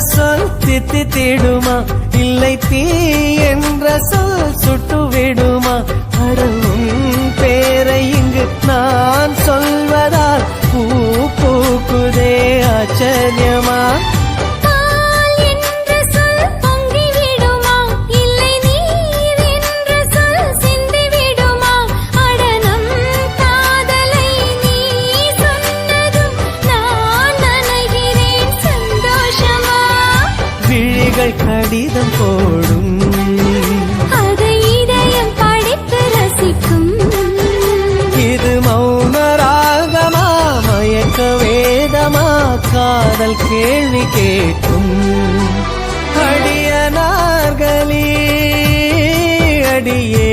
சொல் தித்தித்திடுமா, இல்லை தீ என்ற சொல் சுட்டுவிடுமா? அடவும் பேரை இங்கு நான் சொல்வதால் பூ பூக்குதே ஆச்சரியமா? கடிதம் போடும், அதை இதயம் படித்து ரசிக்கும். இது மௌன ராகமா, மயக்க வேதமா, காதல் கேள்வி கேட்கும். அடிய நார்களே அடியே